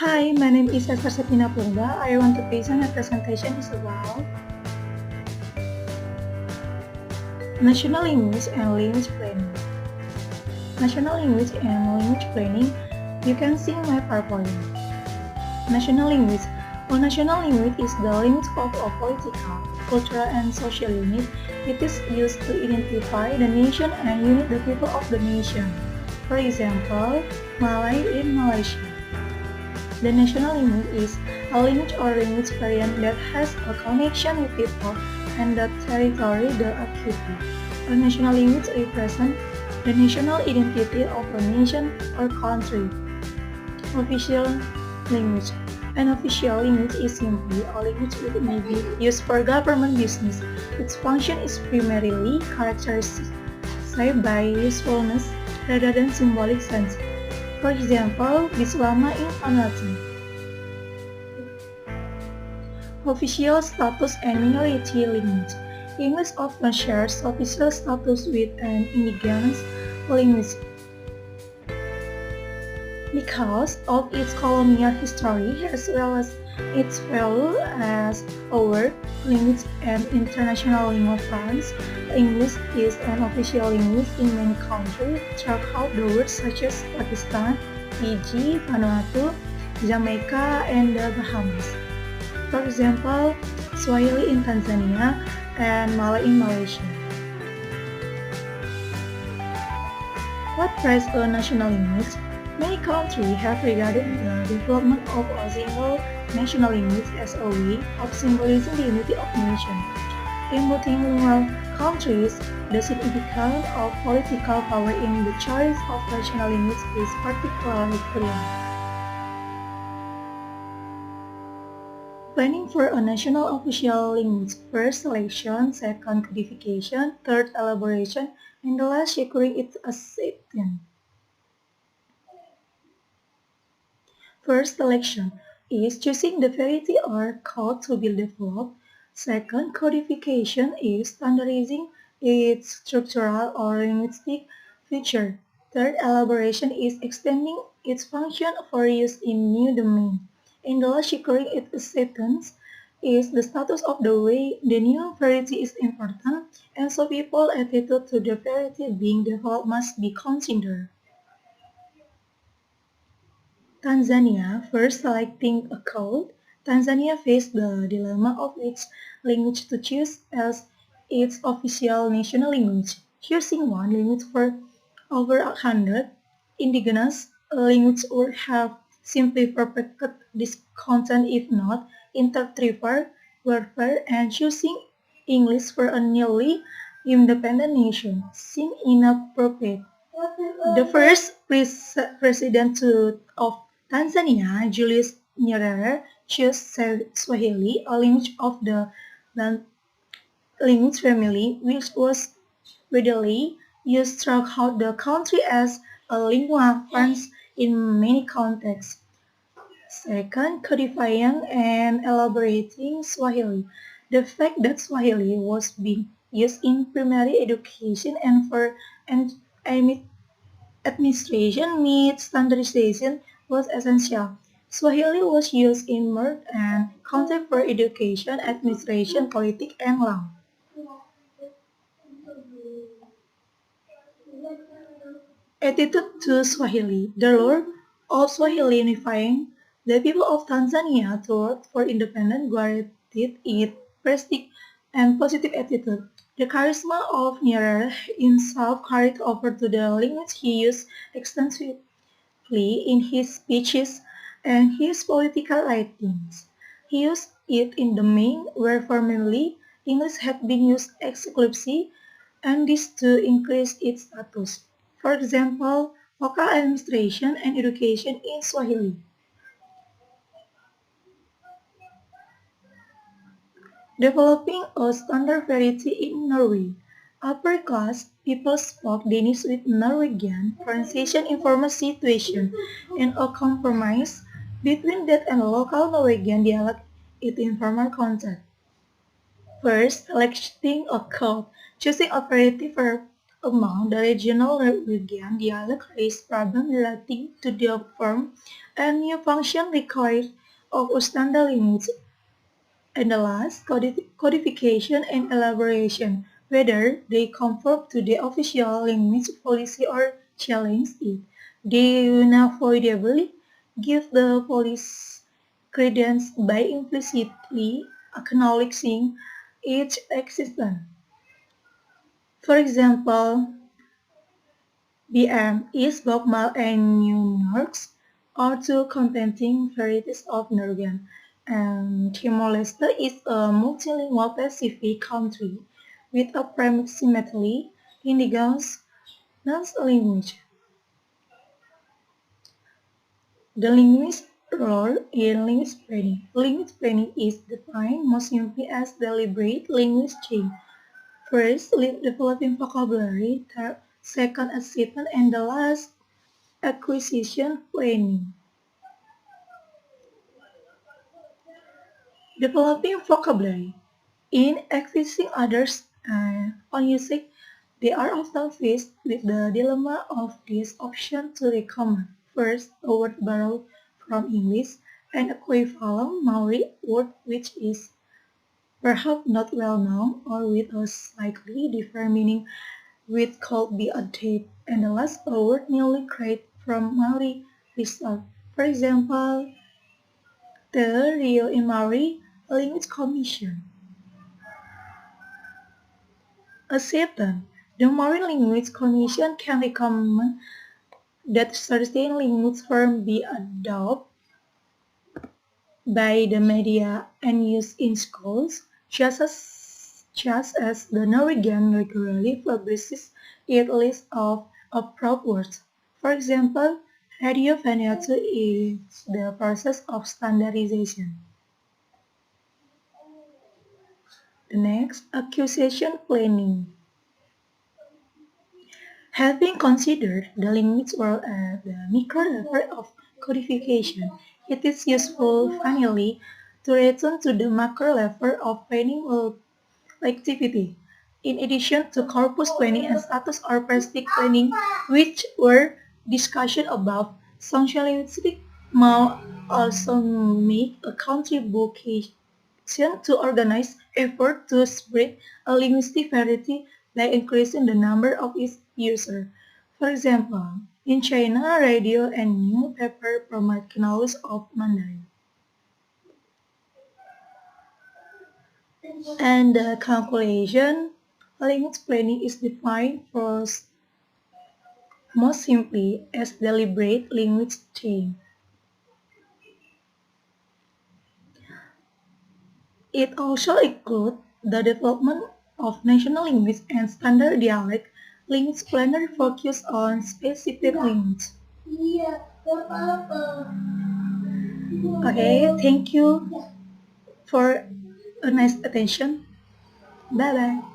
Hi, my name is Ester Septina Purba. I want to present a presentation is about national language and language planning. National language and language planning, you can see my PowerPoint. National language. A national language is the language of a political, cultural, and social unit. It is used to identify the nation and unite the people of the nation. For example, Malay in Malaysia. The national language is a language or language variant that has a connection with people and the territory they occupy. A national language represents the national identity of a nation or country. Official language. An official language is simply a language that may be used for government business. Its function is primarily characterized by usefulness rather than symbolic sense. For example, Bislama in Vanuatu. Official status and minority language. English often shares official status with an indigenous language because of its colonial history as well as its value as a world language and international language France. English is an official language in many countries throughout the world such as Pakistan, Fiji, Vanuatu, Jamaica, and the Bahamas. For example, Swahili in Tanzania and Malay in Malaysia. What drives a national language? Many countries have regarded the development of a single national language as a way of symbolizing the unity of nations. In multilingual countries, the significance of political power in the choice of national language is particularly clear. Planning for a national official language: first selection, second codification, third elaboration, and the last securing its acceptance. First selection is choosing the variety or code to be developed. Second, codification is standardizing its structural or linguistic feature. Third, elaboration is extending its function for use in new domains. And the last, securing its acceptance is the status of the way the new variety is important, and so people's attitude to the variety being developed must be considered. Tanzania, first selecting a code, Tanzania faced the dilemma of which language to choose as its official national language. Choosing one language for over 100 indigenous languages would have simply perpetuated this content if not inter-tribal warfare, and choosing English for a newly independent nation seemed inappropriate. The first president of Tanzania, Julius Nyerere, chose Swahili, a language of the language family, which was widely used throughout the country as a lingua franca in many contexts. Second, codifying and elaborating Swahili. The fact that Swahili was being used in primary education and for and administration meets standardization was essential. Swahili was used in more and content for education, administration, politics, and law. Attitude to Swahili. The lure of Swahili unifying the people of Tanzania toward for independence guaranteed its prestige and positive attitude. The charisma of Nyerere himself carried over to the language he used extensively in his speeches and his political writings. He used it in the main where formerly English had been used exclusively, and this to increase its status. For example, local administration and education in Swahili. Developing a standard variety in Norway. Upper class people spoke Danish with Norwegian pronunciation in formal situation, and a compromise between that and local Norwegian dialect in informal context. First, selecting a code, choosing a variety for Among the regional region dialect raise problems relating to the form and new function required of standard language. And the last, codification and elaboration, whether they conform to the official language policy or challenge it. They unavoidably give the police credence by implicitly acknowledging its existence. For example, BM is Bob Mal and New Norks are two competing varieties of Norwegian, and Timor-Leste is a multilingual Pacific country with approximately indigenous language. The linguist role in language planning. Language planning is defined most simply as deliberate language change. First, developing vocabulary, third, second, achievement, and the last, acquisition planning. Developing vocabulary. In accessing others on music, they are often faced with the dilemma of this option to recommend. First, a word borrowed from English, an equivalent Maori word which is perhaps not well known or with a slightly different meaning which could be adapted, and the last a word newly created from Maori resort. For example, the Rio in Maori Language Commission. Acceptance. The Maori Language Commission can recommend that certain language forms be adopted by the media and used in schools, just as the Norwegian regularly publishes its list of approved words. For example, Radio Vanuatu is the process of standardization. The next, acquisition planning. Having considered the language world at the micro level of codification, it is useful finally to return to the macro level of planning activity. In addition to corpus planning and status or plastic planning, which were discussed above, social linguistics may also make a contribution to organize effort to spread a linguistic variety by increasing the number of its users. For example, in China, radio and newspaper promote knowledge of Mandarin. And the conclusion, language planning is defined first most simply as deliberate language change. It also includes the development of national language and standard dialect. Language planner focus on specific language. Okay, thank you for a nice attention. Bye bye.